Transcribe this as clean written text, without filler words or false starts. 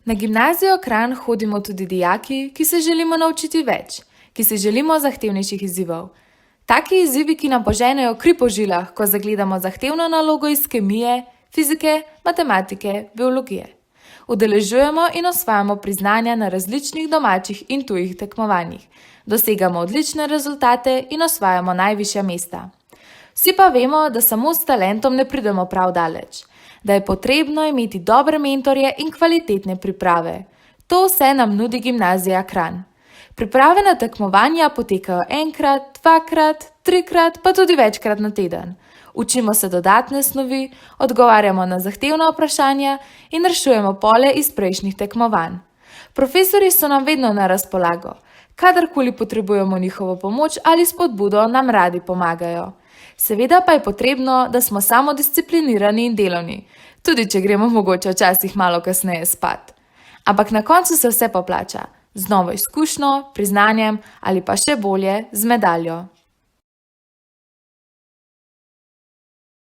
Na gimnazijo Kranj hodimo tudi dijaki, ki se želimo naučiti več, ki si želimo zahtevnejših izzivov. Taki izzivi, ki nam poženejo kri po žilah, ko zagledamo zahtevno nalogo iz kemije, fizike, matematike, biologije. Udeležujemo in osvajamo priznanja na različnih domačih in tujih tekmovanjih. Dosegamo odlične rezultate in osvajamo najvišja mesta. Vsi pa vemo, da samo s talentom ne pridemo prav daleč, da je potrebno imeti dobre mentorje in kvalitetne priprave. To vse nam nudi gimnazija Kranj. Priprave na tekmovanja potekajo enkrat, dvakrat, trikrat, pa tudi večkrat na teden. Učimo se dodatne snovi, odgovarjamo na zahtevna vprašanja in rešujemo pole iz prejšnjih tekmovanj. Profesorji so nam vedno na razpolago. Kadarkoli potrebujemo njihovo pomoč ali spodbudo, nam radi pomagajo. Seveda pa je potrebno, da smo samodisciplinirani in delovni, tudi če gremo mogoče včasih malo kasneje spat. Ampak na koncu se vse poplača, z novo izkušnjo, priznanjem ali pa še bolje, z medaljo.